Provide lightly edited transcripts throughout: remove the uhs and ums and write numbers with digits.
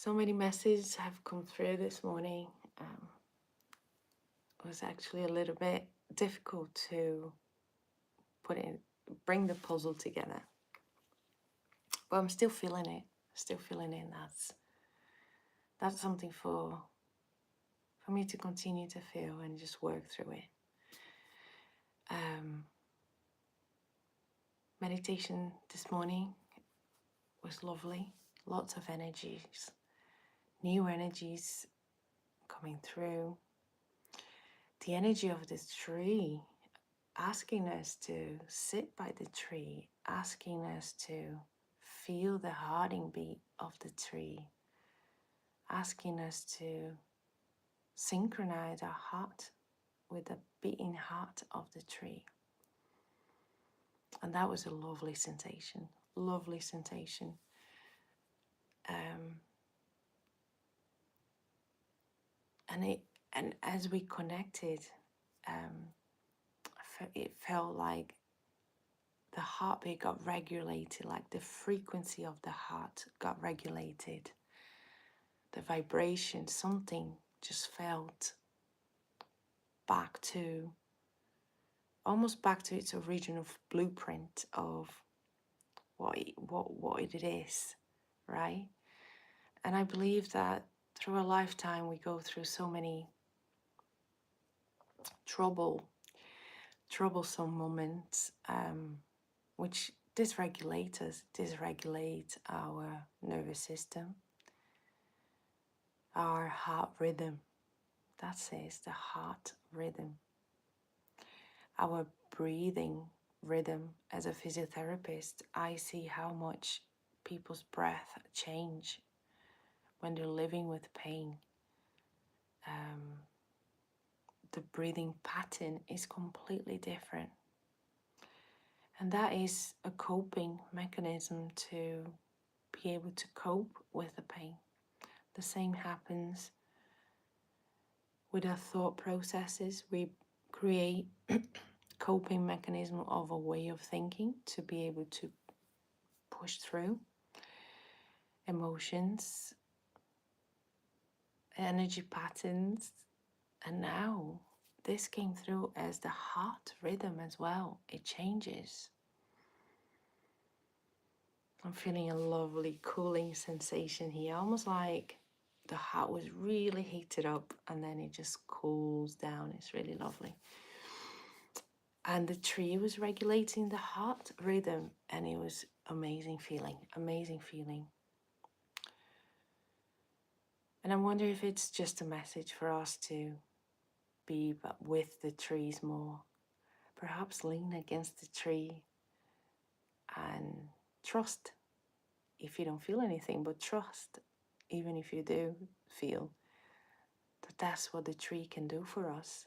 So many messages have come through this morning. It was actually a little bit difficult to bring the puzzle together. But I'm still feeling it. Still feeling it. That's something for me to continue to feel and just work through it. Meditation this morning was lovely. Lots of energies, new energies coming through. The energy of the tree asking us to sit by the tree, asking us to feel the hearting beat of the tree, asking us to synchronize our heart with the beating heart of the tree. And that was a lovely sensation, lovely sensation. And as we connected, it felt like the heartbeat got regulated, like the frequency of the heart got regulated. The vibration, something just felt almost back to its original blueprint of what it is, right? And I believe that through a lifetime we go through so many troublesome moments, which dysregulate us, dysregulate our nervous system, our heart rhythm. That says the heart rhythm. Our breathing rhythm. As a physiotherapist, I see how much people's breath change when they're living with pain. The breathing pattern is completely different. And that is a coping mechanism to be able to cope with the pain. The same happens with our thought processes. We create coping mechanism of a way of thinking to be able to push through emotions, energy patterns, and now this came through as the heart rhythm as well. It changes. I'm feeling a lovely cooling sensation here, almost like the heart was really heated up and then it just cools down. It's really lovely. And the tree was regulating the heart rhythm, and it was amazing feeling, amazing feeling. And I wonder if it's just a message for us to be with the trees more. Perhaps lean against the tree and trust if you don't feel anything, but trust even if you do feel that that's what the tree can do for us.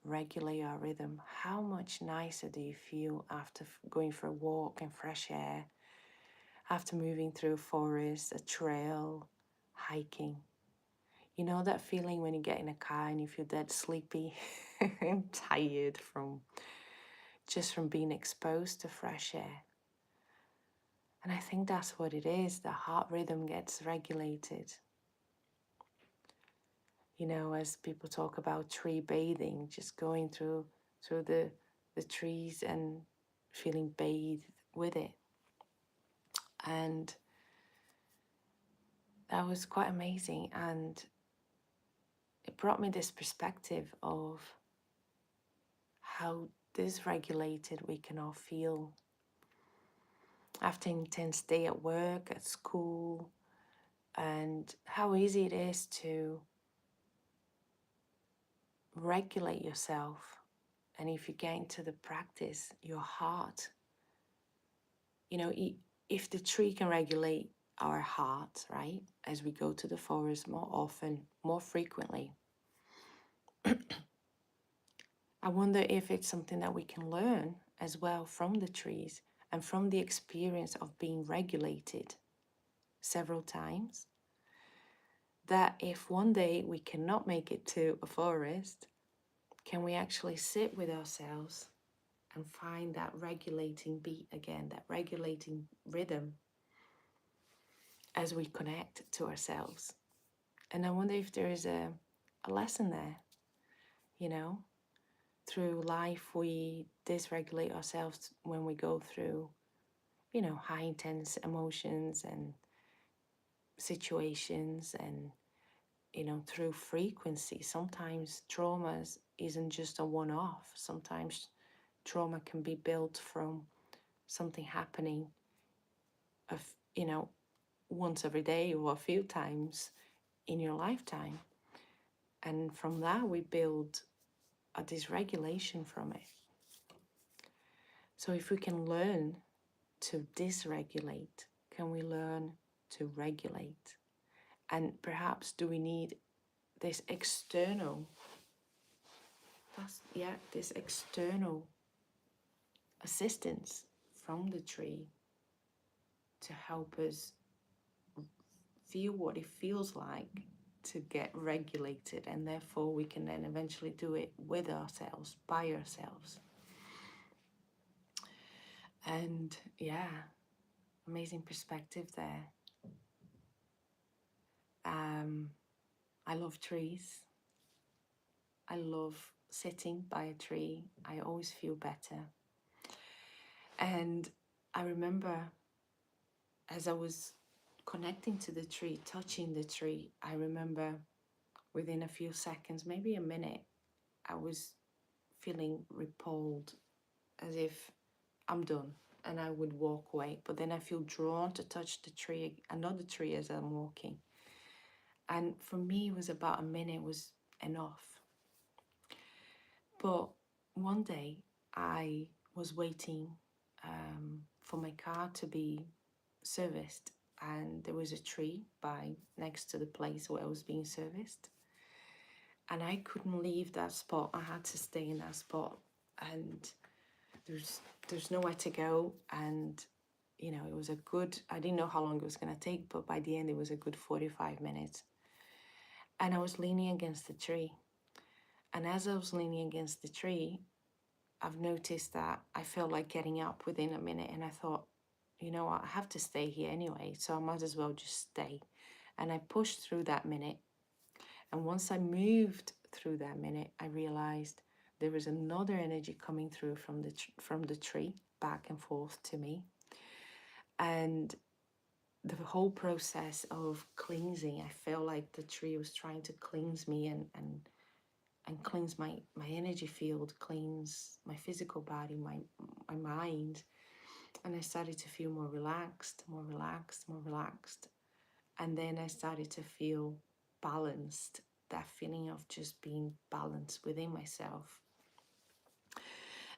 Regulate our rhythm. How much nicer do you feel after going for a walk in fresh air, after moving through a forest, a trail, hiking? You know that feeling when you get in a car and you feel dead sleepy and tired from being exposed to fresh air? And I think that's what it is. The heart rhythm gets regulated. You know, as people talk about tree bathing, just going through the trees and feeling bathed with it. And that was quite amazing. And it brought me this perspective of how dysregulated we can all feel after an intense day at work, at school, and how easy it is to regulate yourself. And if you get into the practice, your heart, you know, if the tree can regulate our heart, right, as we go to the forest more often, more frequently, I wonder if it's something that we can learn as well from the trees and from the experience of being regulated several times. That if one day we cannot make it to a forest, can we actually sit with ourselves and find that regulating beat again, that regulating rhythm, as we connect to ourselves. And I wonder if there is a lesson there, you know? Through life, we dysregulate ourselves when we go through, high intense emotions and situations and, through frequency. Sometimes trauma isn't just a one-off. Sometimes trauma can be built from something happening of, once every day or a few times in your lifetime. And from that, we build a dysregulation from it. So if we can learn to dysregulate, can we learn to regulate? And perhaps do we need this external, this external assistance from the tree to help us feel what it feels like to get regulated, and therefore we can then eventually do it with ourselves, by ourselves. And yeah, amazing perspective there. I love trees. I love sitting by a tree. I always feel better. And I remember as I was connecting to the tree, touching the tree, I remember within a few seconds, maybe a minute, I was feeling repelled, as if I'm done, and I would walk away. But then I feel drawn to touch the tree, another tree, as I'm walking. And for me, it was about a minute was enough. But one day I was waiting for my car to be serviced, and there was a tree by next to the place where I was being serviced, and I couldn't leave that spot. I had to stay in that spot, and there's nowhere to go. And it was a good, I didn't know how long it was going to take, but by the end it was a good 45 minutes. And I was leaning against the tree, and as I was leaning against the tree, I've noticed that I felt like getting up within a minute, and I thought, I have to stay here anyway, so I might as well just stay. And I pushed through that minute. And once I moved through that minute, I realized there was another energy coming through from the tree back and forth to me. And the whole process of cleansing, I felt like the tree was trying to cleanse me and cleanse my energy field, cleanse my physical body, my mind. And I started to feel more relaxed, more relaxed, more relaxed. And then I started to feel balanced, that feeling of just being balanced within myself.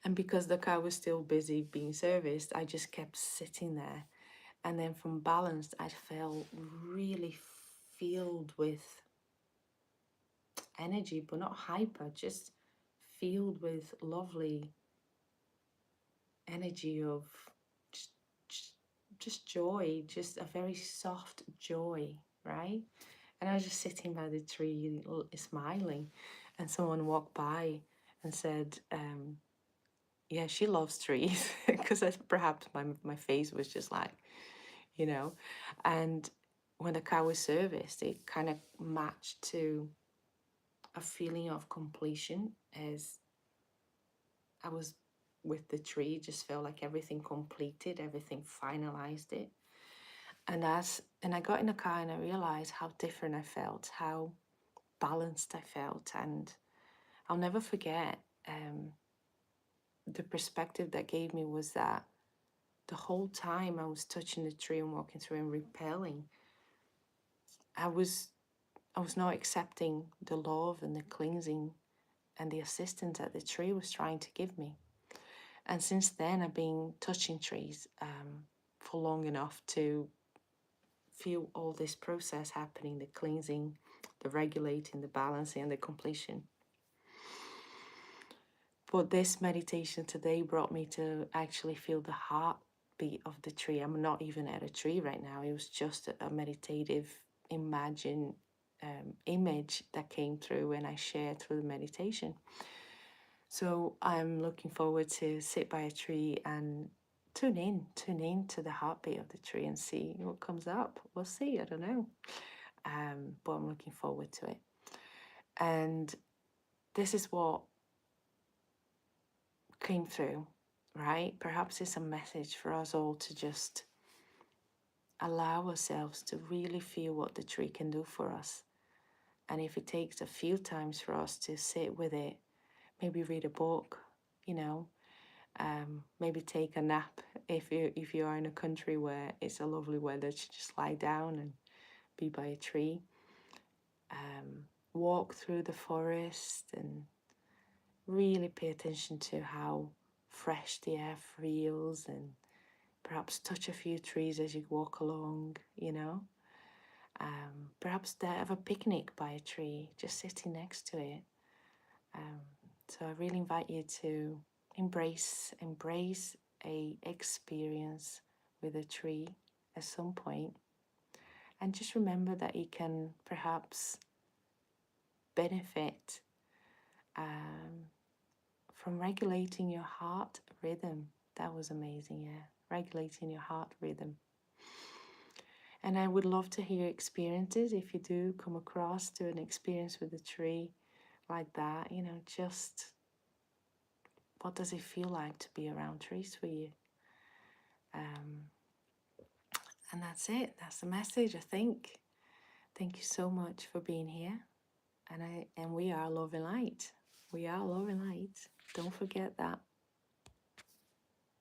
And because the car was still busy being serviced, I just kept sitting there. And then from balanced, I felt really filled with energy, but not hyper, just filled with lovely energy of just joy, just a very soft joy, right? And I was just sitting by the tree smiling, and someone walked by and said, yeah, she loves trees, because perhaps my face was just like, and when the car was serviced, it kind of matched to a feeling of completion, as I was with the tree, just felt like everything completed, everything finalized it. And I got in the car and I realized how different I felt, how balanced I felt. And I'll never forget the perspective that gave me was that the whole time I was touching the tree and walking through and repelling, I was not accepting the love and the cleansing and the assistance that the tree was trying to give me. And since then, I've been touching trees for long enough to feel all this process happening, the cleansing, the regulating, the balancing, and the completion. But this meditation today brought me to actually feel the heartbeat of the tree. I'm not even at a tree right now. It was just a meditative image that came through and I shared through the meditation. So I'm looking forward to sit by a tree and tune in to the heartbeat of the tree and see what comes up. We'll see, I don't know. But I'm looking forward to it. And this is what came through, right? Perhaps it's a message for us all to just allow ourselves to really feel what the tree can do for us. And if it takes a few times for us to sit with it, maybe read a book, you know, maybe take a nap if you are in a country where it's a lovely weather to just lie down and be by a tree. Walk through the forest and really pay attention to how fresh the air feels, and perhaps touch a few trees as you walk along, you know. Perhaps have a picnic by a tree, just sitting next to it. So I really invite you to embrace a experience with a tree at some point, and just remember that it can perhaps benefit from regulating your heart rhythm. That was amazing, yeah. Regulating your heart rhythm. And I would love to hear experiences if you do come across to an experience with a tree like that, you know, just what does it feel like to be around trees for you? And that's it. That's the message, I think. Thank you so much for being here. And we are love and light. We are love and light. Don't forget that.